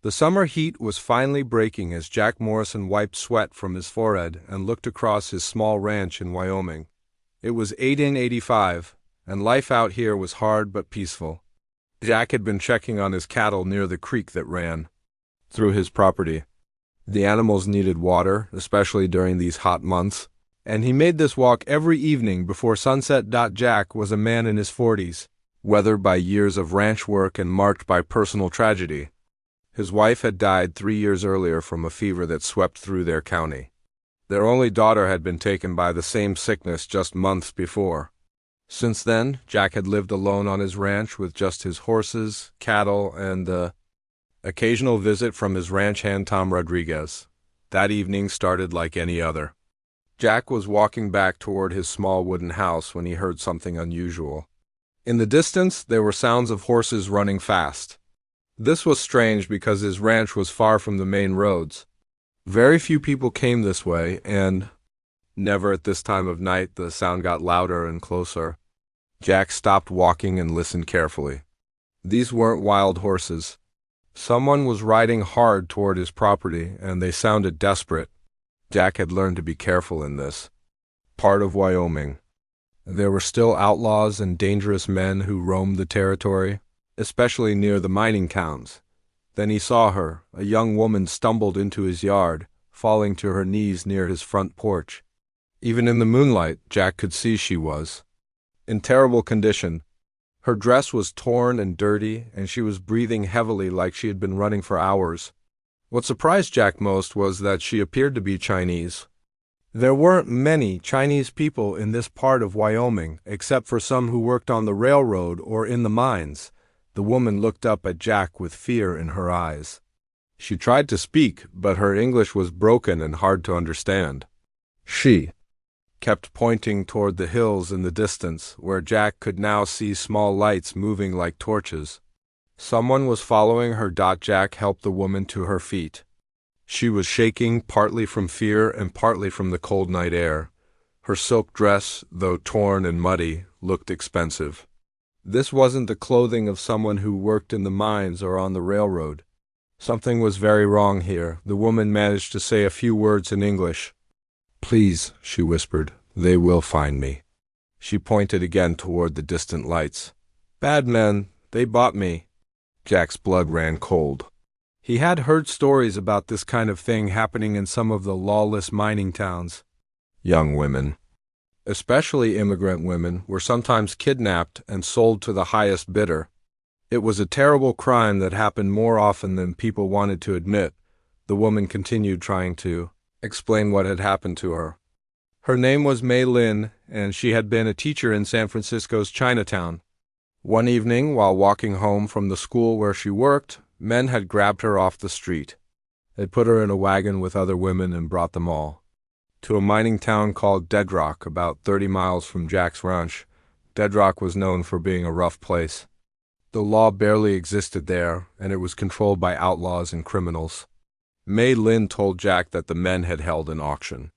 The summer heat was finally breaking as Jack Morrison wiped sweat from his forehead and looked across his small ranch in Wyoming. It was 1885, and life out here was hard but peaceful. Jack had been checking on his cattle near the creek that ran through his property. The animals needed water, especially during these hot months, and he made this walk every evening before sunset. Jack was a man in his 40s, weathered by years of ranch work and marked by personal tragedy. His wife had died 3 years earlier from a fever that swept through their county. Their only daughter had been taken by the same sickness just months before. Since then, Jack had lived alone on his ranch with just his horses, cattle, and the occasional visit from his ranch hand Tom Rodriguez. That evening started like any other. Jack was walking back toward his small wooden house when he heard something unusual. In the distance, there were sounds of horses running fast. This was strange because his ranch was far from the main roads. Very few people came this way, and never at this time of night the sound got louder and closer. Jack stopped walking and listened carefully. These weren't wild horses. Someone was riding hard toward his property, and they sounded desperate. Jack had learned to be careful in this part of Wyoming. There were still outlaws and dangerous men who roamed the territory, especially near the mining towns. Then he saw her. A young woman stumbled into his yard, falling to her knees near his front porch. Even in the moonlight, Jack could see she was in terrible condition. Her dress was torn and dirty, and she was breathing heavily like she had been running for hours. What surprised Jack most was that she appeared to be Chinese. There weren't many Chinese people in this part of Wyoming, except for some who worked on the railroad or in the mines. The woman looked up at Jack with fear in her eyes. She tried to speak, but her English was broken and hard to understand. She kept pointing toward the hills in the distance, where Jack could now see small lights moving like torches. Someone was following her. Jack helped the woman to her feet. She was shaking, partly from fear and partly from the cold night air. Her silk dress, though torn and muddy, looked expensive. This wasn't the clothing of someone who worked in the mines or on the railroad. Something was very wrong here. The woman managed to say a few words in English. "Please," she whispered, "they will find me." She pointed again toward the distant lights. "Bad men, they bought me." Jack's blood ran cold. He had heard stories about this kind of thing happening in some of the lawless mining towns. Young women, especially immigrant women, were sometimes kidnapped and sold to the highest bidder. It was a terrible crime that happened more often than people wanted to admit. The woman continued, trying to explain what had happened to her. Her name was Mei Lin, and she had been a teacher in San Francisco's Chinatown. One evening, while walking home from the school where she worked, men had grabbed her off the street. They put her in a wagon with other women and brought them all to a mining town called Dead Rock, about 30 miles from Jack's ranch. Dead Rock was known for being a rough place. The law barely existed there, and it was controlled by outlaws and criminals. Mei Lin told Jack that the men had held an auction.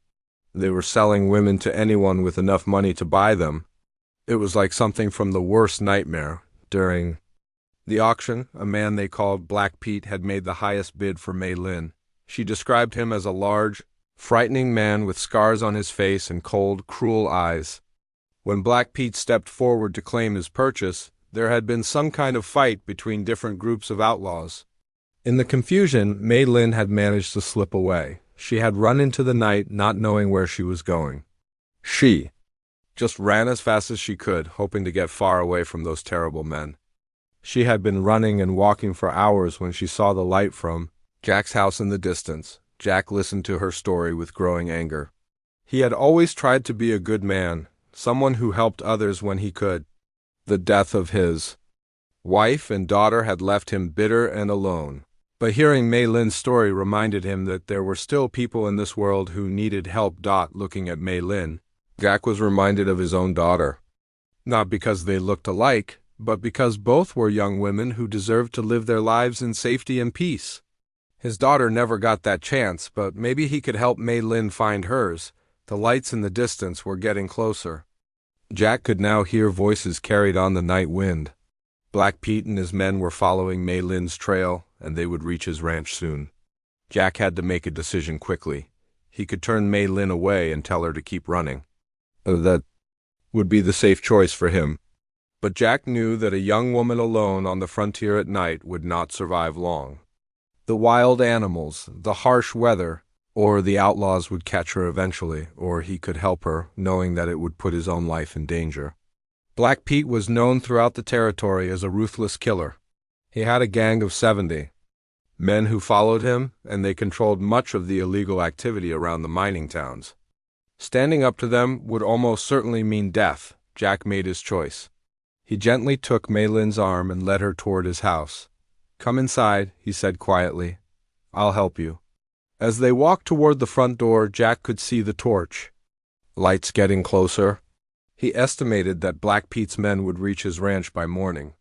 They were selling women to anyone with enough money to buy them. It was like something from the worst nightmare. During the auction, a man they called Black Pete had made the highest bid for Mei Lin. She described him as a large, frightening man with scars on his face and cold, cruel eyes. When Black Pete stepped forward to claim his purchase, there had been some kind of fight between different groups of outlaws. In the confusion, Mei Lin had managed to slip away. She had run into the night, not knowing where she was going. She just ran as fast as she could, hoping to get far away from those terrible men. She had been running and walking for hours when she saw the light from Jack's house in the distance. Jack listened to her story with growing anger. He had always tried to be a good man, someone who helped others when he could. The death of his wife and daughter had left him bitter and alone. But hearing Mei Lin's story reminded him that there were still people in this world who needed help. Looking at Mei Lin, Jack was reminded of his own daughter. Not because they looked alike, but because both were young women who deserved to live their lives in safety and peace. His daughter never got that chance, but maybe he could help Mei Lin find hers. The lights in the distance were getting closer. Jack could now hear voices carried on the night wind. Black Pete and his men were following Mei Lin's trail, and they would reach his ranch soon. Jack had to make a decision quickly. He could turn Mei Lin away and tell her to keep running. That would be the safe choice for him. But Jack knew that a young woman alone on the frontier at night would not survive long. The wild animals, the harsh weather, or the outlaws would catch her eventually, or he could help her, knowing that it would put his own life in danger. Black Pete was known throughout the territory as a ruthless killer. He had a gang of 70 men who followed him, and they controlled much of the illegal activity around the mining towns. Standing up to them would almost certainly mean death. Jack made his choice. He gently took Mei Lin's arm and led her toward his house. "Come inside," he said quietly. "I'll help you." As they walked toward the front door, Jack could see the torch. Lights getting closer. He estimated that Black Pete's men would reach his ranch by morning.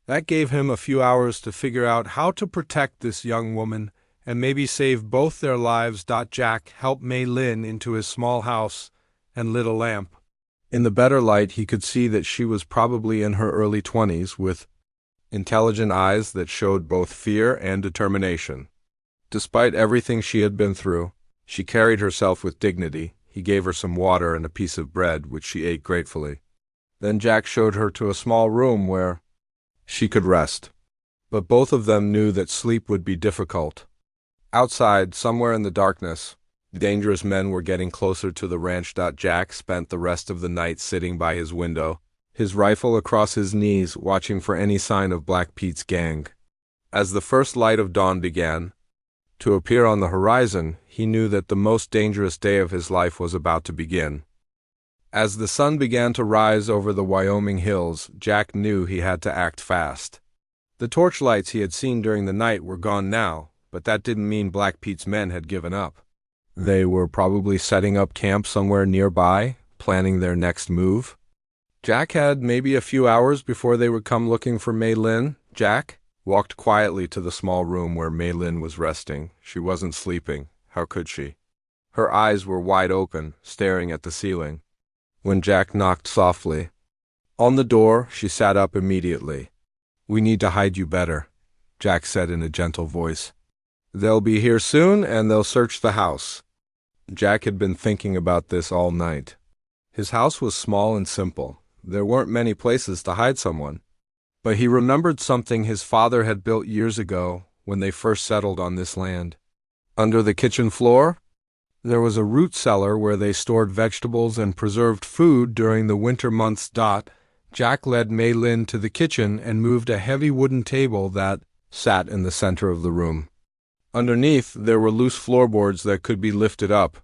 That gave him a few hours to figure out how to protect this young woman and maybe save both their lives. Jack helped Mei Lin into his small house and lit a lamp. In the better light, he could see that she was probably in her early 20s with intelligent eyes that showed both fear and determination. Despite everything she had been through, she carried herself with dignity. He gave her some water and a piece of bread, which she ate gratefully. Then Jack showed her to a small room where she could rest. But both of them knew that sleep would be difficult. Outside, somewhere in the darkness, dangerous men were getting closer to the ranch. Jack spent the rest of the night sitting by his window, his rifle across his knees, watching for any sign of Black Pete's gang. As the first light of dawn began to appear on the horizon, he knew that the most dangerous day of his life was about to begin. As the sun began to rise over the Wyoming hills, Jack knew he had to act fast. The torchlights he had seen during the night were gone now, but that didn't mean Black Pete's men had given up. They were probably setting up camp somewhere nearby, planning their next move. Jack had maybe a few hours before they would come looking for Mei Lin. Jack walked quietly to the small room where Mei Lin was resting. She wasn't sleeping. How could she? Her eyes were wide open, staring at the ceiling. When Jack knocked softly on the door, she sat up immediately. "We need to hide you better," Jack said in a gentle voice. "They'll be here soon, and they'll search the house." Jack had been thinking about this all night. His house was small and simple. There weren't many places to hide someone. But he remembered something his father had built years ago when they first settled on this land. Under the kitchen floor, there was a root cellar where they stored vegetables and preserved food during the winter months. Jack led Mei Lin to the kitchen and moved a heavy wooden table that sat in the center of the room. Underneath, there were loose floorboards that could be lifted up.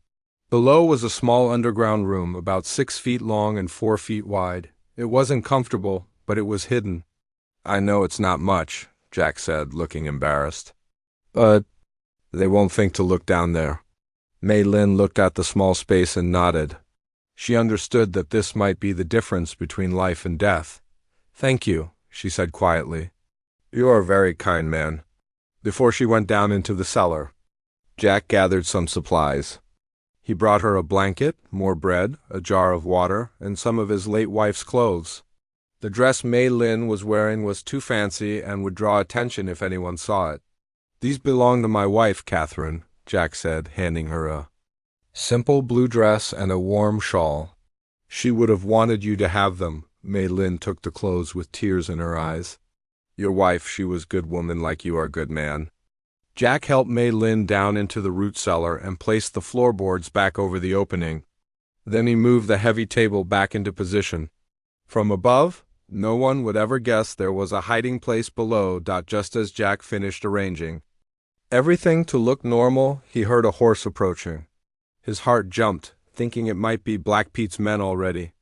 Below was a small underground room, about 6 feet long and 4 feet wide. It wasn't comfortable, but it was hidden. "I know it's not much," Jack said, looking embarrassed. "But they won't think to look down there." Mei Lin looked at the small space and nodded. She understood that this might be the difference between life and death. "Thank you," she said quietly. "You are a very kind man." Before she went down into the cellar, Jack gathered some supplies. He brought her a blanket, more bread, a jar of water, and some of his late wife's clothes. The dress Mei Lin was wearing was too fancy and would draw attention if anyone saw it. "These belong to my wife, Catherine," Jack said, handing her a simple blue dress and a warm shawl. "She would have wanted you to have them." Mei Lin took the clothes with tears in her eyes. "Your wife, she was good woman like you are good man." Jack helped Mei Lin down into the root cellar and placed the floorboards back over the opening. Then he moved the heavy table back into position. From above, no one would ever guess there was a hiding place below. Just as Jack finished arranging everything to look normal, he heard a horse approaching. His heart jumped, thinking it might be Black Pete's men already.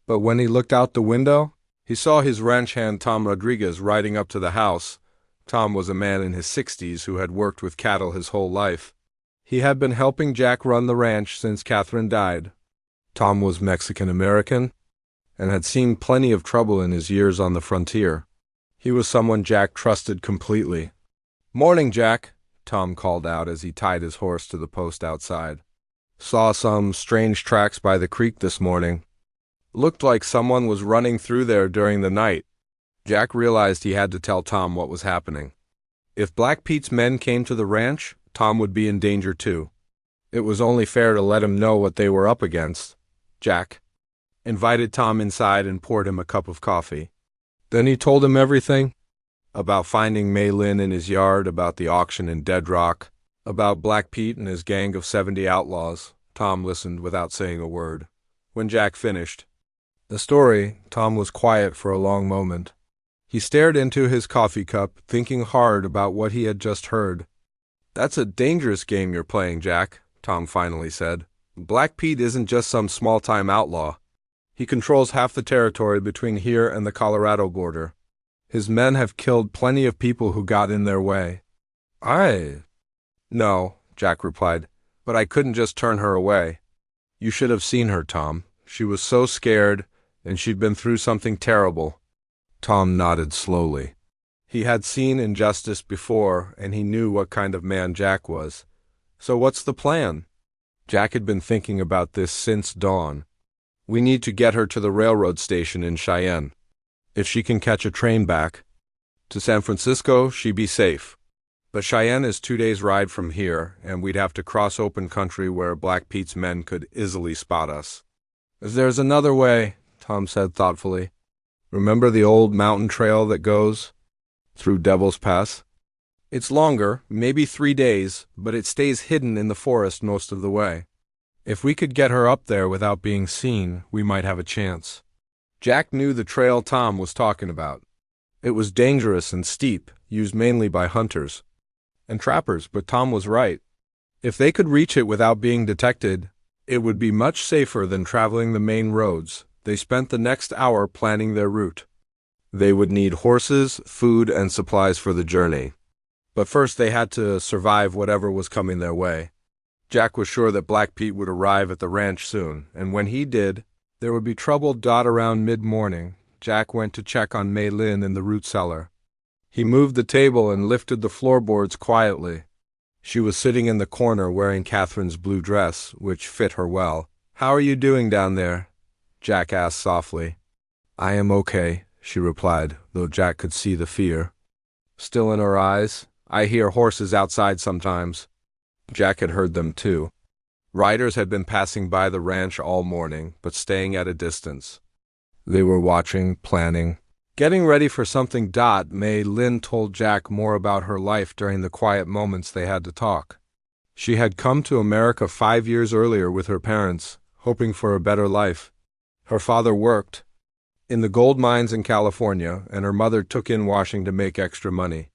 But when he looked out the window, he saw his ranch hand Tom Rodriguez riding up to the house. Tom was a man in his 60s who had worked with cattle his whole life. He had been helping Jack run the ranch since Catherine died. Tom was Mexican-American and had seen plenty of trouble in his years on the frontier. He was someone Jack trusted completely. "Morning, Jack," Tom called out as he tied his horse to the post outside. "Saw some strange tracks by the creek this morning. Looked like someone was running through there during the night." Jack realized he had to tell Tom what was happening. If Black Pete's men came to the ranch, Tom would be in danger too. It was only fair to let him know what they were up against. Jack invited Tom inside and poured him a cup of coffee. Then he told him everything. About finding Mei Lin in his yard, about the auction in Dead Rock, about Black Pete and his gang of 70 outlaws. Tom listened without saying a word. When Jack finished the story, Tom was quiet for a long moment. He stared into his coffee cup, thinking hard about what he had just heard. "That's a dangerous game you're playing, Jack," Tom finally said. "Black Pete isn't just some small-time outlaw. He controls half the territory between here and the Colorado border. His men have killed plenty of people who got in their way." "No," Jack replied, "but I couldn't just turn her away. You should have seen her, Tom. She was so scared, and she'd been through something terrible." Tom nodded slowly. He had seen injustice before, and he knew what kind of man Jack was. "So what's the plan?" Jack had been thinking about this since dawn. "We need to get her to the railroad station in Cheyenne. If she can catch a train back to San Francisco, she'd be safe. But Cheyenne is 2 days' ride from here, and we'd have to cross open country where Black Pete's men could easily spot us." "There's another way," Tom said thoughtfully. "Remember the old mountain trail that goes through Devil's Pass? It's longer, maybe 3 days, but it stays hidden in the forest most of the way. If we could get her up there without being seen, we might have a chance." Jack knew the trail Tom was talking about. It was dangerous and steep, used mainly by hunters and trappers, but Tom was right. If they could reach it without being detected, it would be much safer than traveling the main roads. They spent the next hour planning their route. They would need horses, food, and supplies for the journey. But first they had to survive whatever was coming their way. Jack was sure that Black Pete would arrive at the ranch soon, and when he did, there would be trouble. Around mid-morning, Jack went to check on Mei Lin in the root cellar. He moved the table and lifted the floorboards quietly. She was sitting in the corner wearing Catherine's blue dress, which fit her well. "How are you doing down there?" Jack asked softly. "I am okay," she replied, though Jack could see the fear still in her eyes. "I hear horses outside sometimes." Jack had heard them too. Riders had been passing by the ranch all morning, but staying at a distance. They were watching, planning, getting ready for something. Mei Lin told Jack more about her life during the quiet moments they had to talk. She had come to America 5 years earlier with her parents, hoping for a better life. Her father worked in the gold mines in California, and her mother took in washing to make extra money.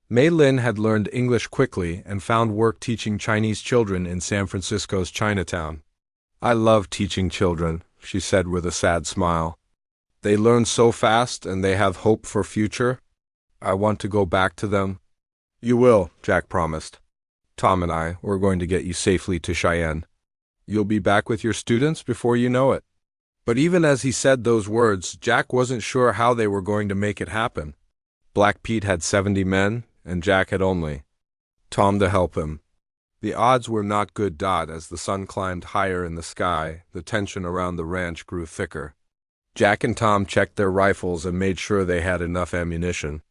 Mei Lin had learned English quickly and found work teaching Chinese children in San Francisco's Chinatown. "I love teaching children," she said with a sad smile. "They learn so fast and they have hope for future. I want to go back to them." "You will," Jack promised. "Tom and I, we're going to get you safely to Cheyenne. You'll be back with your students before you know it." But even as he said those words, Jack wasn't sure how they were going to make it happen. Black Pete had 70 men, and Jack had only Tom to help him. The odds were not good. As the sun climbed higher in the sky, the tension around the ranch grew thicker. Jack and Tom checked their rifles and made sure they had enough ammunition.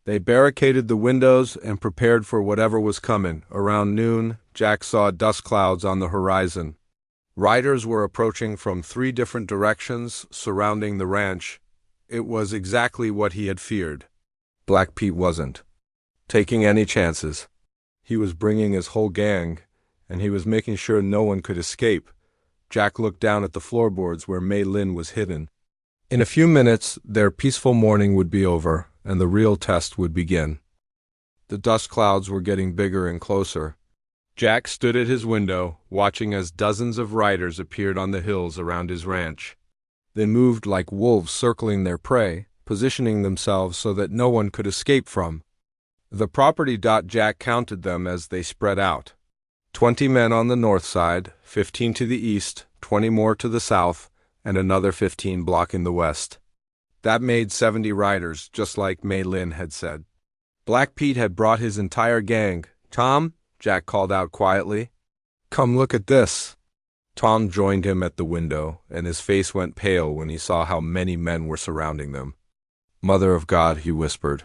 They barricaded the windows and prepared for whatever was coming. Around noon, Jack saw dust clouds on the horizon. Riders were approaching from 3 different directions, surrounding the ranch. It was exactly what he had feared. Black Pete wasn't taking any chances. He was bringing his whole gang, and he was making sure no one could escape. Jack looked down at the floorboards where Mei Lin was hidden. In a few minutes, their peaceful morning would be over, and the real test would begin. The dust clouds were getting bigger and closer. Jack stood at his window, watching as dozens of riders appeared on the hills around his ranch. They moved like wolves circling their prey, positioning themselves so that no one could escape from the property. Jack counted them as they spread out. 20 men on the north side, 15 to the east, 20 more to the south, and another 15 blocking the west. That made 70 riders, just like Mei Lin had said. Black Pete had brought his entire gang. "Tom," Jack called out quietly, "come look at this." Tom joined him at the window, and his face went pale when he saw how many men were surrounding them. "Mother of God," he whispered.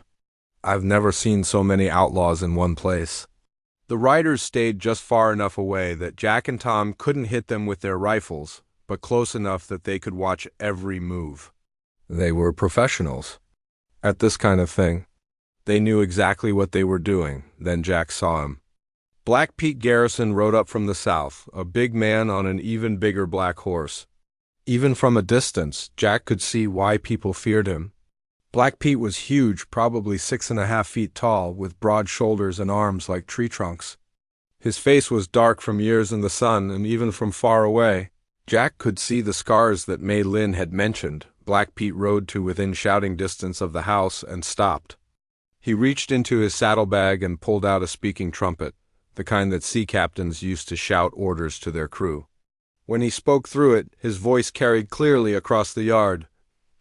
I've never seen so many outlaws in one place. The riders stayed just far enough away that Jack and Tom couldn't hit them with their rifles, but close enough that they could watch every move. They were professionals at this kind of thing. They knew exactly what they were doing. Then Jack saw him. Black Pete Garrison rode up from the south, a big man on an even bigger black horse. Even from a distance, Jack could see why people feared him. Black Pete was huge, probably 6.5 feet tall, with broad shoulders and arms like tree trunks. His face was dark from years in the sun, and even from far away, Jack could see the scars that Mei Lin had mentioned. Black Pete rode to within shouting distance of the house and stopped. He reached into his saddlebag and pulled out a speaking trumpet, the kind that sea captains used to shout orders to their crew. When he spoke through it, his voice carried clearly across the yard.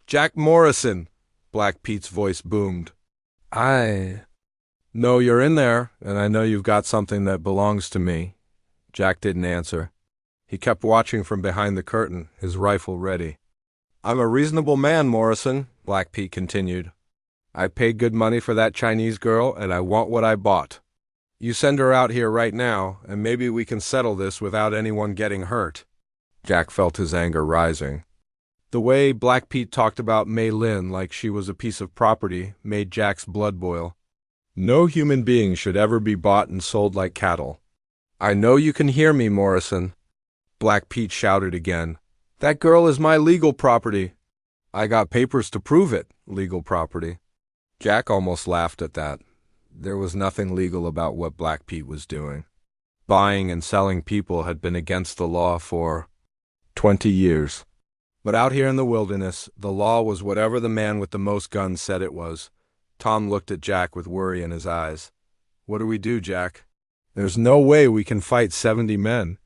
"Jack Morrison!" Black Pete's voice boomed. "I know you're in there, and I know you've got something that belongs to me." Jack didn't answer. He kept watching from behind the curtain, his rifle ready. "I'm a reasonable man, Morrison," Black Pete continued. "I paid good money for that Chinese girl, and I want what I bought. You send her out here right now, and maybe we can settle this without anyone getting hurt." Jack felt his anger rising. The way Black Pete talked about Mei Lin like she was a piece of property made Jack's blood boil. No human being should ever be bought and sold like cattle. "I know you can hear me, Morrison," Black Pete shouted again. "That girl is my legal property. I got papers to prove it, legal property." Jack almost laughed at that. There was nothing legal about what Black Pete was doing. Buying and selling people had been against the law for 20 years. But out here in the wilderness, the law was whatever the man with the most guns said it was. Tom looked at Jack with worry in his eyes. "What do we do, Jack? There's no way we can fight 70 men.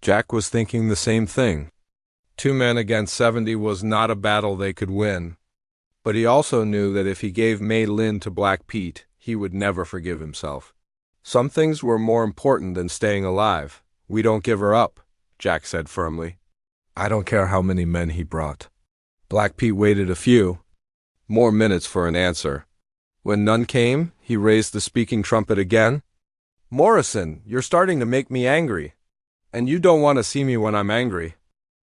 Jack was thinking the same thing. 2 men against 70 was not a battle they could win. But he also knew that if he gave Mei Lin to Black Pete, he would never forgive himself. Some things were more important than staying alive. "We don't give her up," Jack said firmly. "I don't care how many men he brought." Black Pete waited a few more minutes for an answer. When none came, he raised the speaking trumpet again. "Morrison, you're starting to make me angry. And you don't want to see me when I'm angry."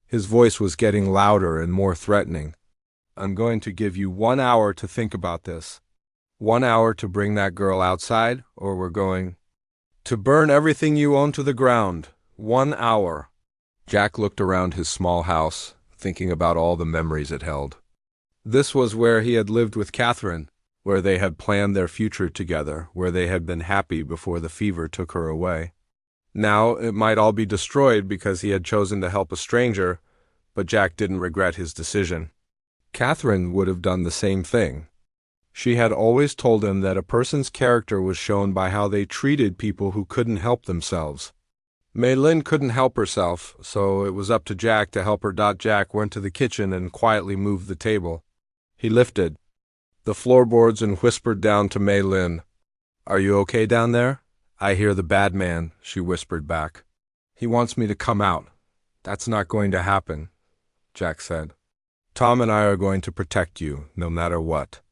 His voice was getting louder and more threatening. "I'm going to give you 1 hour to think about this. 1 hour to bring that girl outside, or we're going to burn everything you own to the ground. 1 hour." Jack looked around his small house, thinking about all the memories it held. This was where he had lived with Catherine, where they had planned their future together, where they had been happy before the fever took her away. Now it might all be destroyed because he had chosen to help a stranger, but Jack didn't regret his decision. Catherine would have done the same thing. She had always told him that a person's character was shown by how they treated people who couldn't help themselves. Mei Lin couldn't help herself, so it was up to Jack to help her. Jack went to the kitchen and quietly moved the table. He lifted the floorboards and whispered down to Mei Lin. "Are you okay down there?" "I hear the bad man," she whispered back. "He wants me to come out." "That's not going to happen," Jack said. "Tom and I are going to protect you, no matter what."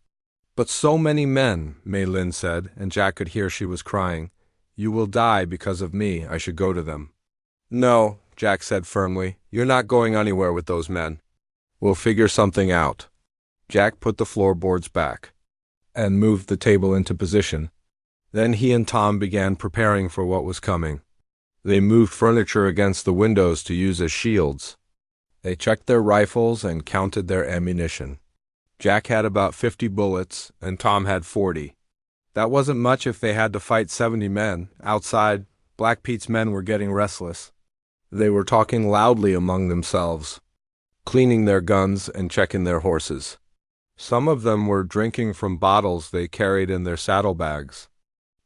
"But so many men," Mei Lin said, and Jack could hear she was crying. "You will die because of me. I should go to them." "No," Jack said firmly. "You're not going anywhere with those men. We'll figure something out." Jack put the floorboards back and moved the table into position. Then he and Tom began preparing for what was coming. They moved furniture against the windows to use as shields. They checked their rifles and counted their ammunition. Jack had about 50 bullets, and Tom had 40. That wasn't much if they had to fight 70 men. Outside, Black Pete's men were getting restless. They were talking loudly among themselves, cleaning their guns and checking their horses. Some of them were drinking from bottles they carried in their saddlebags.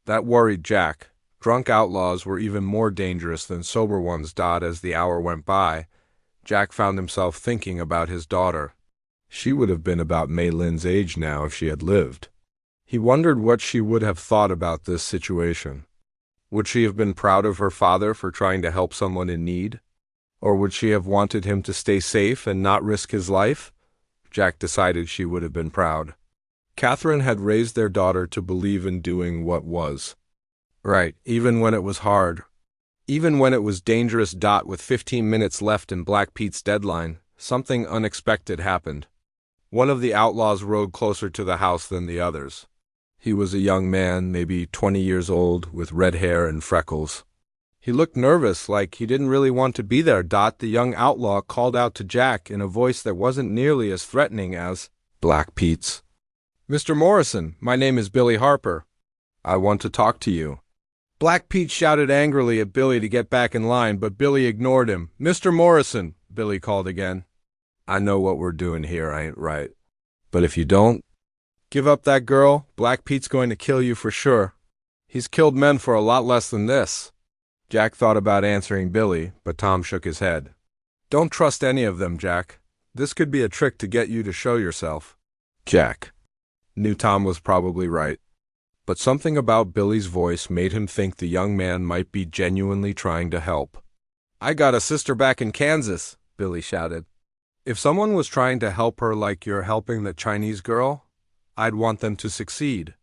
That worried Jack. Drunk outlaws were even more dangerous than sober ones. As the hour went by, Jack found himself thinking about his daughter. She would have been about Mei Lin's age now if she had lived. He wondered what she would have thought about this situation. Would she have been proud of her father for trying to help someone in need? Or would she have wanted him to stay safe and not risk his life? Jack decided she would have been proud. Catherine had raised their daughter to believe in doing what was right, even when it was hard. Even when it was dangerous. With 15 minutes left in Black Pete's deadline, something unexpected happened. One of the outlaws rode closer to the house than the others. He was a young man, maybe 20 years old, with red hair and freckles. He looked nervous, like he didn't really want to be there. The young outlaw called out to Jack in a voice that wasn't nearly as threatening as Black Pete's. "Mr. Morrison, my name is Billy Harper. I want to talk to you." Black Pete shouted angrily at Billy to get back in line, but Billy ignored him. "Mr. Morrison," Billy called again. "I know what we're doing here, ain't right? But if you don't give up that girl, Black Pete's going to kill you for sure. He's killed men for a lot less than this." Jack thought about answering Billy, but Tom shook his head. "Don't trust any of them, Jack. This could be a trick to get you to show yourself." Jack knew Tom was probably right, but something about Billy's voice made him think the young man might be genuinely trying to help. "I got a sister back in Kansas," Billy shouted. "If someone was trying to help her like you're helping the Chinese girl, I'd want them to succeed.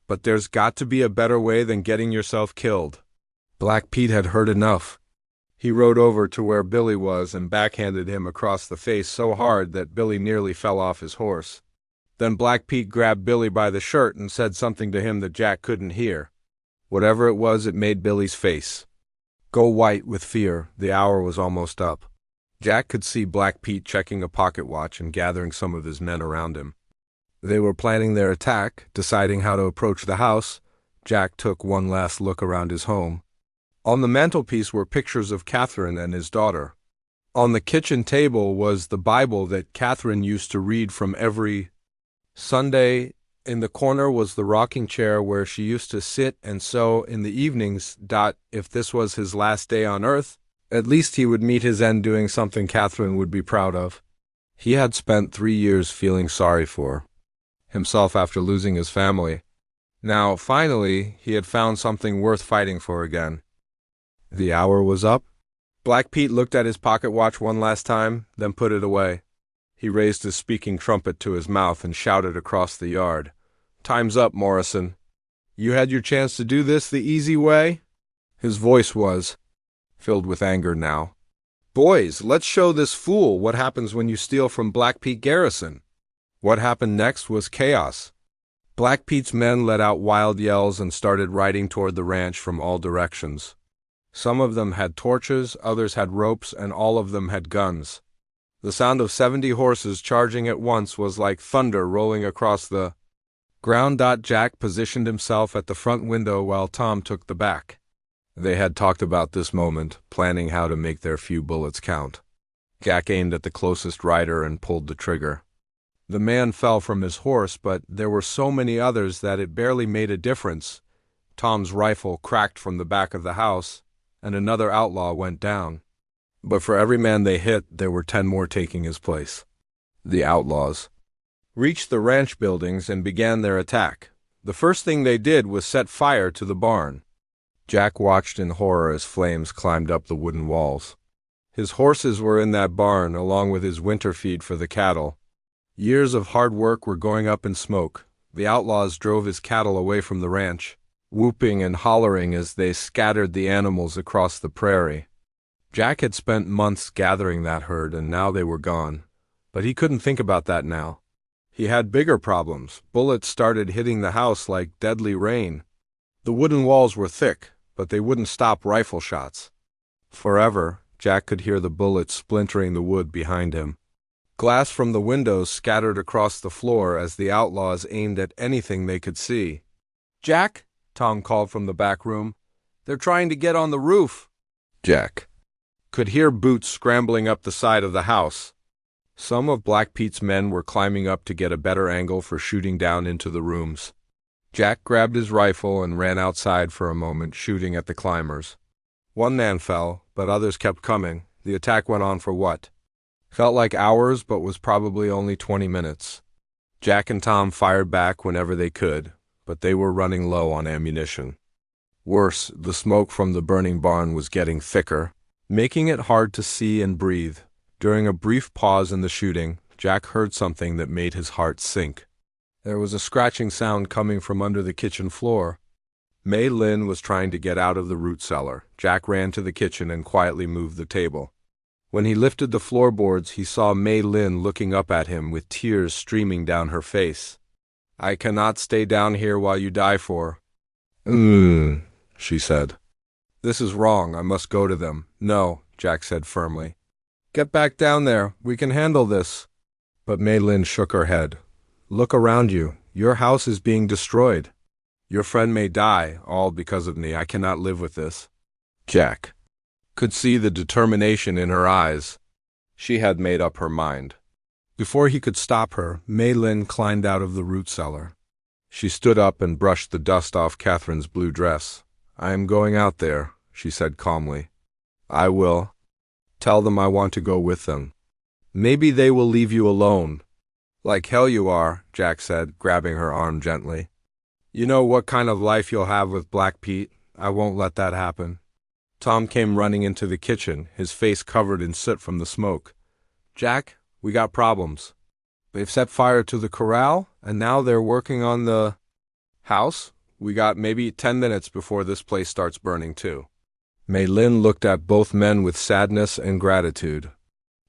But there's got to be a better way than getting yourself killed." Black Pete had heard enough. He rode over to where Billy was and backhanded him across the face so hard that Billy nearly fell off his horse. Then Black Pete grabbed Billy by the shirt and said something to him that Jack couldn't hear. Whatever it was, it made Billy's face go white with fear. The hour was almost up. Jack could see Black Pete checking a pocket watch and gathering some of his men around him. They were planning their attack, deciding how to approach the house. Jack took one last look around his home. On the mantelpiece were pictures of Catherine and his daughter. On the kitchen table was the Bible that Catherine used to read from every Sunday. In the corner was the rocking chair where she used to sit and sew in the evenings. If this was his last day on earth, at least he would meet his end doing something Catherine would be proud of. He had spent 3 years feeling sorry for himself after losing his family. Now, finally, he had found something worth fighting for again. The hour was up. Black Pete looked at his pocket watch one last time, then put it away. He raised his speaking trumpet to his mouth and shouted across the yard, "Time's up, Morrison. You had your chance to do this the easy way?" His voice was filled with anger now. "Boys, let's show this fool what happens when you steal from Black Pete Garrison." What happened next was chaos. Black Pete's men let out wild yells and started riding toward the ranch from all directions. Some of them had torches, others had ropes, and all of them had guns. The sound of 70 horses charging at once was like thunder rolling across the ground. Jack positioned himself at the front window while Tom took the back. They had talked about this moment, planning how to make their few bullets count. Jack aimed at the closest rider and pulled the trigger. The man fell from his horse, but there were so many others that it barely made a difference. Tom's rifle cracked from the back of the house, and another outlaw went down. But for every man they hit, there were 10 more taking his place. The outlaws reached the ranch buildings and began their attack. The first thing they did was set fire to the barn. Jack watched in horror as flames climbed up the wooden walls. His horses were in that barn, along with his winter feed for the cattle. Years of hard work were going up in smoke. The outlaws drove his cattle away from the ranch, whooping and hollering as they scattered the animals across the prairie. Jack had spent months gathering that herd, and now they were gone. But he couldn't think about that now. He had bigger problems. Bullets started hitting the house like deadly rain. The wooden walls were thick, but they wouldn't stop rifle shots. Forever, Jack could hear the bullets splintering the wood behind him. Glass from the windows scattered across the floor as the outlaws aimed at anything they could see. "Jack," Tom called from the back room, "they're trying to get on the roof." Jack could hear boots scrambling up the side of the house. Some of Black Pete's men were climbing up to get a better angle for shooting down into the rooms. Jack grabbed his rifle and ran outside for a moment, shooting at the climbers. One man fell, but others kept coming. The attack went on for what felt like hours, but was probably only 20 minutes. Jack and Tom fired back whenever they could, but they were running low on ammunition. Worse, the smoke from the burning barn was getting thicker, making it hard to see and breathe. During a brief pause in the shooting, Jack heard something that made his heart sink. There was a scratching sound coming from under the kitchen floor. Mei Lin was trying to get out of the root cellar. Jack ran to the kitchen and quietly moved the table. When he lifted the floorboards, he saw Mei Lin looking up at him with tears streaming down her face. "I cannot stay down here while you die for." She said. "This is wrong. I must go to them." "No," Jack said firmly. "Get back down there. We can handle this." But Mei Lin shook her head. "Look around you. Your house is being destroyed. Your friend may die, all because of me. I cannot live with this." Jack could see the determination in her eyes. She had made up her mind. Before he could stop her, Mei Lin climbed out of the root cellar. She stood up and brushed the dust off Catherine's blue dress. "I am going out there," she said calmly. "I will. Tell them I want to go with them. Maybe they will leave you alone." "Like hell you are," Jack said, grabbing her arm gently. "You know what kind of life you'll have with Black Pete. I won't let that happen." Tom came running into the kitchen, his face covered in soot from the smoke. "Jack, we got problems. They've set fire to the corral, and now they're working on the house. We got maybe 10 minutes before this place starts burning too." Mei Lin looked at both men with sadness and gratitude.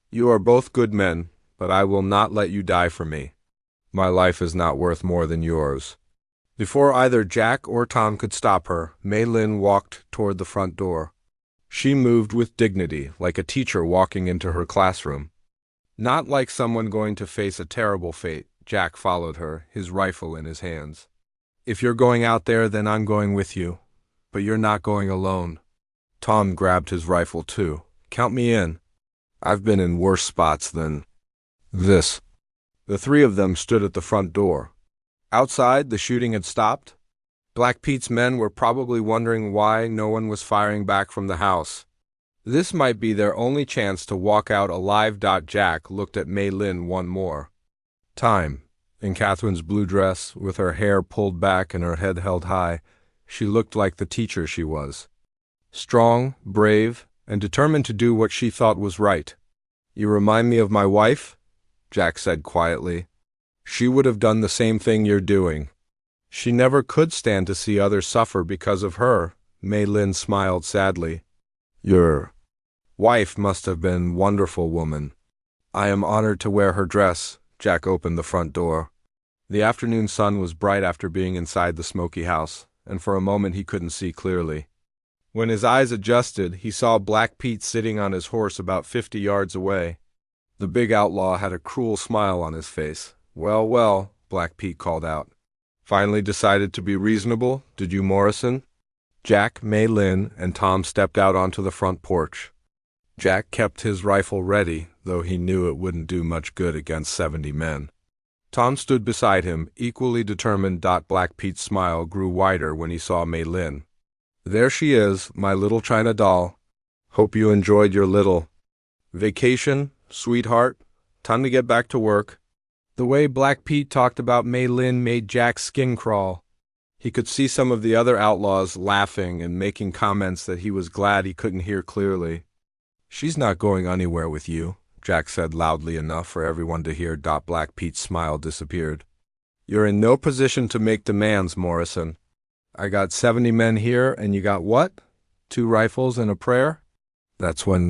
"You are both good men, but I will not let you die for me. My life is not worth more than yours." Before either Jack or Tom could stop her, Mei Lin walked toward the front door. She moved with dignity, like a teacher walking into her classroom. Not like someone going to face a terrible fate. Jack followed her, his rifle in his hands. "If you're going out there, then I'm going with you. But you're not going alone." Tom grabbed his rifle too. "Count me in. I've been in worse spots than this." The three of them stood at the front door. Outside, the shooting had stopped. Black Pete's men were probably wondering why no one was firing back from the house. This might be their only chance to walk out alive. Jack looked at Mei Lin one more time. In Catherine's blue dress, with her hair pulled back and her head held high, she looked like the teacher she was. Strong, brave, and determined to do what she thought was right. "You remind me of my wife," Jack said quietly. "She would have done the same thing you're doing. She never could stand to see others suffer because of her." Mei Lin smiled sadly. "Your wife must have been a wonderful woman." "I am honored to wear her dress." Jack opened the front door. The afternoon sun was bright after being inside the smoky house, and for a moment he couldn't see clearly. When his eyes adjusted, he saw Black Pete sitting on his horse about 50 yards away. The big outlaw had a cruel smile on his face. "Well, well," Black Pete called out. "Finally decided to be reasonable, did you, Morrison?" Jack, Mei Lin, and Tom stepped out onto the front porch. Jack kept his rifle ready, though he knew it wouldn't do much good against 70 men. Tom stood beside him, equally determined. Black Pete's smile grew wider when he saw Mei Lin. "There she is, my little China doll. Hope you enjoyed your little vacation, sweetheart. Time to get back to work." The way Black Pete talked about Mei Lin made Jack's skin crawl. He could see some of the other outlaws laughing and making comments that he was glad he couldn't hear clearly. "She's not going anywhere with you," Jack said loudly enough for everyone to hear. Black Pete's smile disappeared. "You're in no position to make demands, Morrison. I got 70 men here, and you got what? 2 rifles and a prayer?" That's when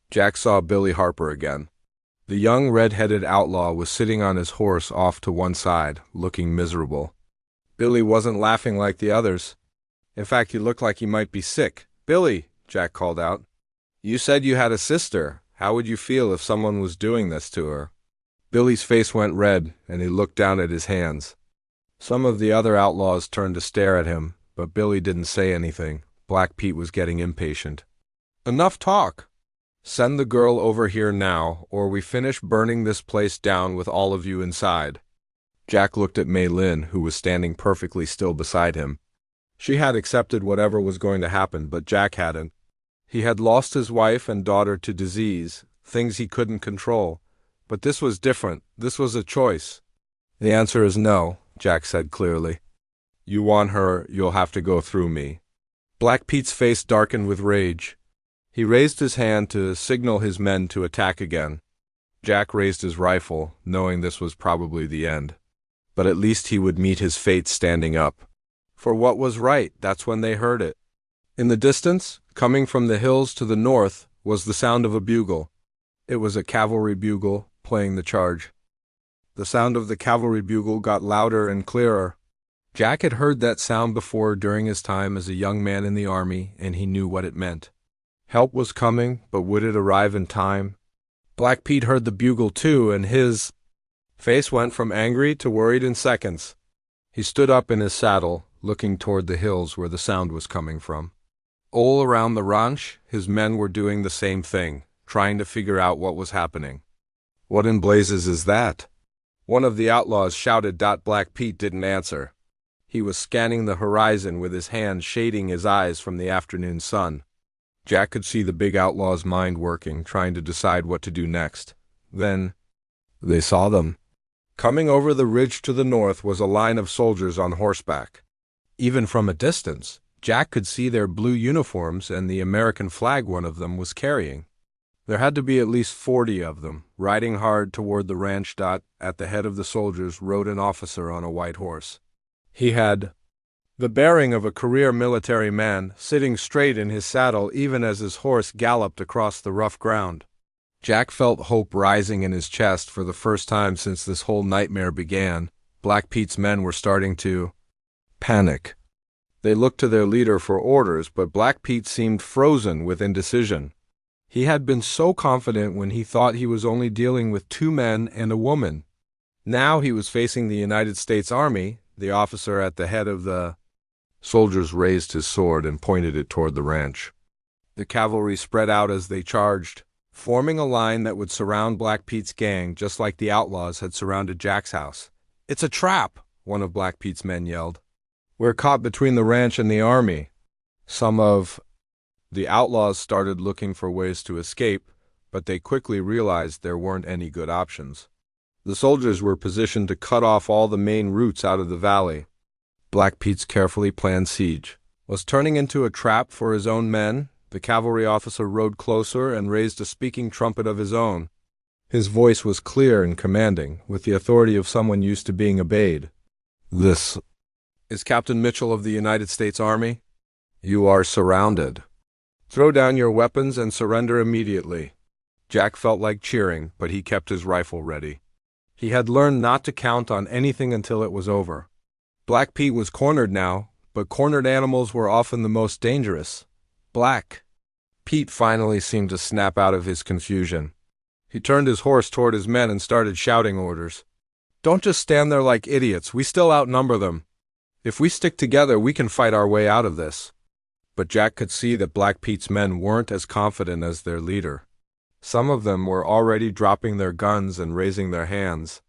Jack saw Billy Harper again. The young red-headed outlaw was sitting on his horse off to one side, looking miserable. Billy wasn't laughing like the others. In fact, he looked like he might be sick. "Billy," Jack called out, "you said you had a sister. How would you feel if someone was doing this to her?" Billy's face went red, and he looked down at his hands. Some of the other outlaws turned to stare at him, but Billy didn't say anything. Black Pete was getting impatient. "Enough talk. Send the girl over here now, or we finish burning this place down with all of you inside." Jack looked at Mei Lin, who was standing perfectly still beside him. She had accepted whatever was going to happen, but Jack hadn't. He had lost his wife and daughter to disease, things he couldn't control. But this was different. This was a choice. "The answer is no," Jack said clearly. "You want her, you'll have to go through me." Black Pete's face darkened with rage. He raised his hand to signal his men to attack again. Jack raised his rifle, knowing this was probably the end. But at least he would meet his fate standing up. For what was right, that's when they heard it. In the distance, coming from the hills to the north, was the sound of a bugle. It was a cavalry bugle, playing the charge. The sound of the cavalry bugle got louder and clearer. Jack had heard that sound before during his time as a young man in the army, and he knew what it meant. Help was coming, but would it arrive in time? Black Pete heard the bugle too, and his face went from angry to worried in seconds. He stood up in his saddle, looking toward the hills where the sound was coming from. All around the ranch, his men were doing the same thing, trying to figure out what was happening. "What in blazes is that?" one of the outlaws shouted. Black Pete didn't answer. He was scanning the horizon with his hand shading his eyes from the afternoon sun. Jack could see the big outlaw's mind working, trying to decide what to do next. Then they saw them. Coming over the ridge to the north was a line of soldiers on horseback. Even from a distance, Jack could see their blue uniforms and the American flag one of them was carrying. There had to be at least 40 of them, riding hard toward the ranch. At the head of the soldiers rode an officer on a white horse. He had the bearing of a career military man, sitting straight in his saddle even as his horse galloped across the rough ground. Jack felt hope rising in his chest for the first time since this whole nightmare began. Black Pete's men were starting to panic. They looked to their leader for orders, but Black Pete seemed frozen with indecision. He had been so confident when he thought he was only dealing with 2 men and a woman. Now he was facing the United States Army. The officer at the head of the soldiers raised his sword and pointed it toward the ranch. The cavalry spread out as they charged, forming a line that would surround Black Pete's gang just like the outlaws had surrounded Jack's house. "It's a trap!" one of Black Pete's men yelled. "We're caught between the ranch and the army." Some of the outlaws started looking for ways to escape, but they quickly realized there weren't any good options. The soldiers were positioned to cut off all the main routes out of the valley. Black Pete's carefully planned siege was turning into a trap for his own men. The cavalry officer rode closer and raised a speaking trumpet of his own. His voice was clear and commanding, with the authority of someone used to being obeyed. "This is Captain Mitchell of the United States Army. You are surrounded. Throw down your weapons and surrender immediately." Jack felt like cheering, but he kept his rifle ready. He had learned not to count on anything until it was over. Black Pete was cornered now, but cornered animals were often the most dangerous. Black Pete finally seemed to snap out of his confusion. He turned his horse toward his men and started shouting orders. "Don't just stand there like idiots. We still outnumber them. If we stick together, we can fight our way out of this." But Jack could see that Black Pete's men weren't as confident as their leader. Some of them were already dropping their guns and raising their hands.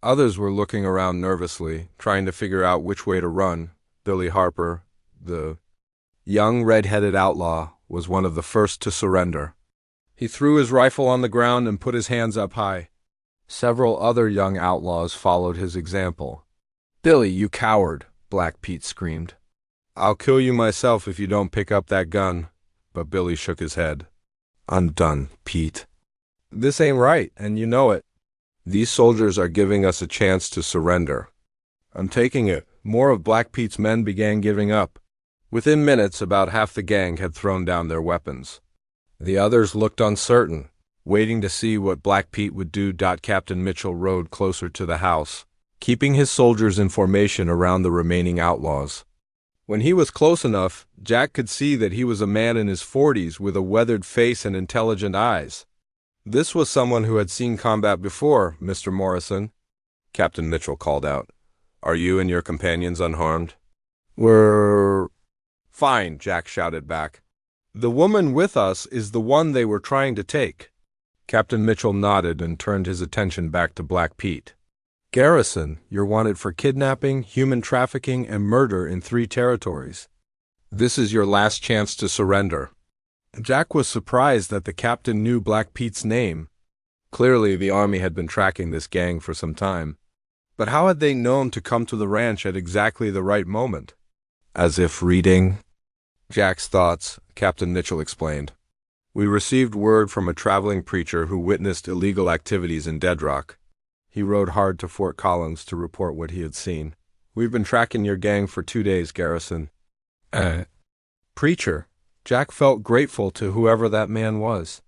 Others were looking around nervously, trying to figure out which way to run. Billy Harper, the young red-headed outlaw, was one of the first to surrender. He threw his rifle on the ground and put his hands up high. Several other young outlaws followed his example. "Billy, you coward!" Black Pete screamed. "I'll kill you myself if you don't pick up that gun." But Billy shook his head. "I'm done, Pete. This ain't right, and you know it. These soldiers are giving us a chance to surrender. I'm taking it." More of Black Pete's men began giving up. Within minutes, about half the gang had thrown down their weapons. The others looked uncertain, waiting to see what Black Pete would do. Captain Mitchell rode closer to the house, keeping his soldiers in formation around the remaining outlaws. When he was close enough, Jack could see that he was a man in his 40s with a weathered face and intelligent eyes. "This was someone who had seen combat before, Mr. Morrison," Captain Mitchell called out. "Are you and your companions unharmed?" "We're fine," Jack shouted back. "The woman with us is the one they were trying to take." Captain Mitchell nodded and turned his attention back to Black Pete. "Garrison, you're wanted for kidnapping, human trafficking, and murder in 3 territories. This is your last chance to surrender." Jack was surprised that the captain knew Black Pete's name. Clearly, the army had been tracking this gang for some time. But how had they known to come to the ranch at exactly the right moment? As if reading Jack's thoughts, Captain Mitchell explained. We received word from a traveling preacher who witnessed illegal activities in Dead Rock. He rode hard to Fort Collins to report what he had seen. We've been tracking your gang for 2 days, Garrison. Preacher. Jack felt grateful to whoever that man was.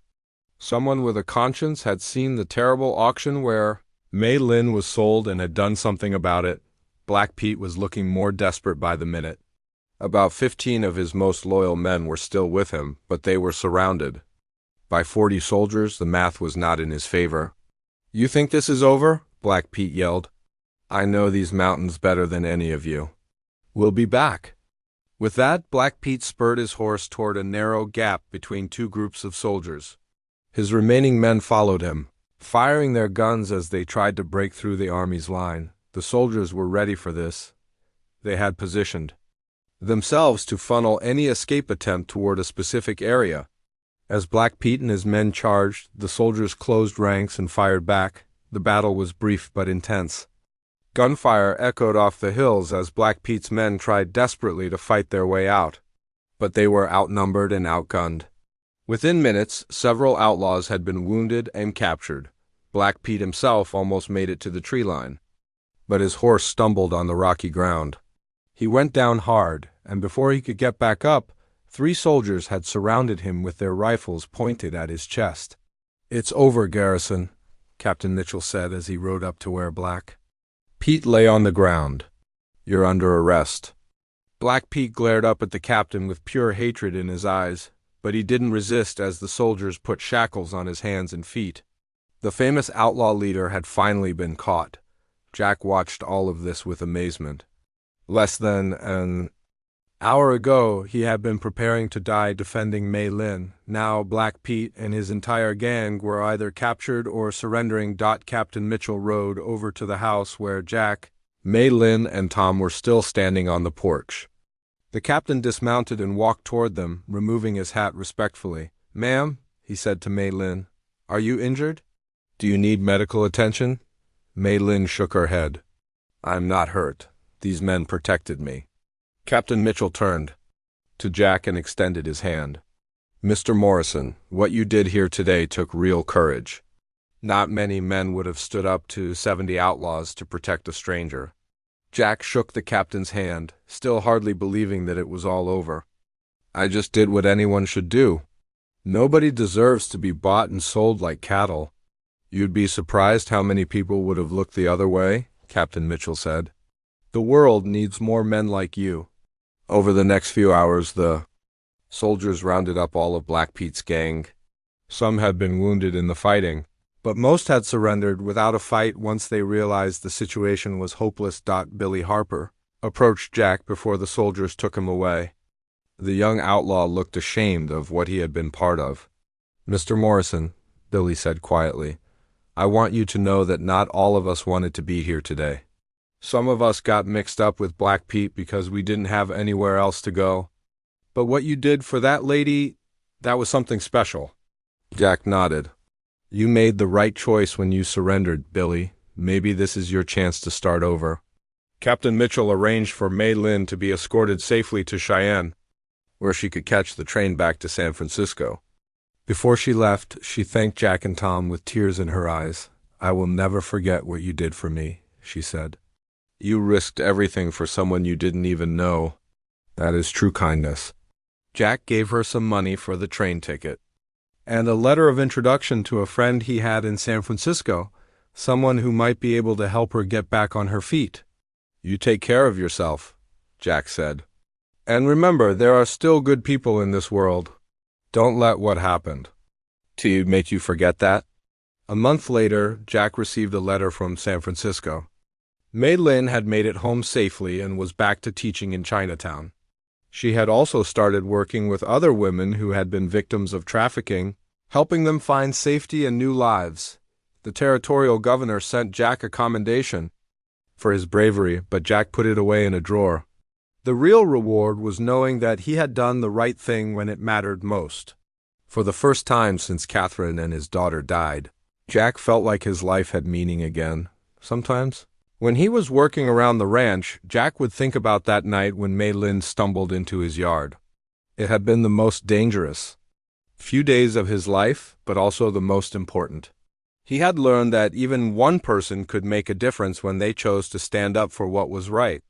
Someone with a conscience had seen the terrible auction where Mei Lin was sold and had done something about it. Black Pete was looking more desperate by the minute. About 15 of his most loyal men were still with him, but they were surrounded. By 40 soldiers, the math was not in his favor. "You think this is over?" Black Pete yelled. "I know these mountains better than any of you. We'll be back." With that, Black Pete spurred his horse toward a narrow gap between two groups of soldiers. His remaining men followed him, firing their guns as they tried to break through the army's line. The soldiers were ready for this. They had positioned themselves to funnel any escape attempt toward a specific area. As Black Pete and his men charged, the soldiers closed ranks and fired back. The battle was brief but intense. Gunfire echoed off the hills as Black Pete's men tried desperately to fight their way out. But they were outnumbered and outgunned. Within minutes, several outlaws had been wounded and captured. Black Pete himself almost made it to the tree line, but his horse stumbled on the rocky ground. He went down hard, and before he could get back up, 3 soldiers had surrounded him with their rifles pointed at his chest. "It's over, Garrison," Captain Mitchell said as he rode up to where Black Pete lay on the ground. "You're under arrest." Black Pete glared up at the captain with pure hatred in his eyes, but he didn't resist as the soldiers put shackles on his hands and feet. The famous outlaw leader had finally been caught. Jack watched all of this with amazement. Less than an hour ago, he had been preparing to die defending Mei Lin. Now Black Pete and his entire gang were either captured or surrendering. Captain Mitchell rode over to the house where Jack, Mei Lin, and Tom were still standing on the porch. The captain dismounted and walked toward them, removing his hat respectfully. "Ma'am," he said to Mei Lin, "are you injured? Do you need medical attention?" Mei Lin shook her head. "I'm not hurt. These men protected me." Captain Mitchell turned to Jack and extended his hand. "Mr. Morrison, what you did here today took real courage. Not many men would have stood up to 70 outlaws to protect a stranger." Jack shook the captain's hand, still hardly believing that it was all over. "I just did what anyone should do. Nobody deserves to be bought and sold like cattle." "You'd be surprised how many people would have looked the other way," Captain Mitchell said. "The world needs more men like you." Over the next few hours, the soldiers rounded up all of Black Pete's gang. Some had been wounded in the fighting, but most had surrendered without a fight once they realized the situation was hopeless. Billy Harper approached Jack before the soldiers took him away. The young outlaw looked ashamed of what he had been part of. "Mr. Morrison," Billy said quietly, "I want you to know that not all of us wanted to be here today. Some of us got mixed up with Black Pete because we didn't have anywhere else to go. But what you did for that lady, that was something special." Jack nodded. "You made the right choice when you surrendered, Billy. Maybe this is your chance to start over." Captain Mitchell arranged for Mei Lin to be escorted safely to Cheyenne, where she could catch the train back to San Francisco. Before she left, she thanked Jack and Tom with tears in her eyes. "I will never forget what you did for me," she said. "You risked everything for someone you didn't even know. That is true kindness." Jack gave her some money for the train ticket and a letter of introduction to a friend he had in San Francisco, someone who might be able to help her get back on her feet. "You take care of yourself," Jack said. "And remember, there are still good people in this world. Don't let what happened to you make you forget that." A month later, Jack received a letter from San Francisco. Mei Lin had made it home safely and was back to teaching in Chinatown. She had also started working with other women who had been victims of trafficking, helping them find safety and new lives. The territorial governor sent Jack a commendation for his bravery, but Jack put it away in a drawer. The real reward was knowing that he had done the right thing when it mattered most. For the first time since Catherine and his daughter died, Jack felt like his life had meaning again. Sometimes, when he was working around the ranch, Jack would think about that night when Mei Lin stumbled into his yard. It had been the most dangerous, Few days of his life, but also the most important. He had learned that even one person could make a difference when they chose to stand up for what was right.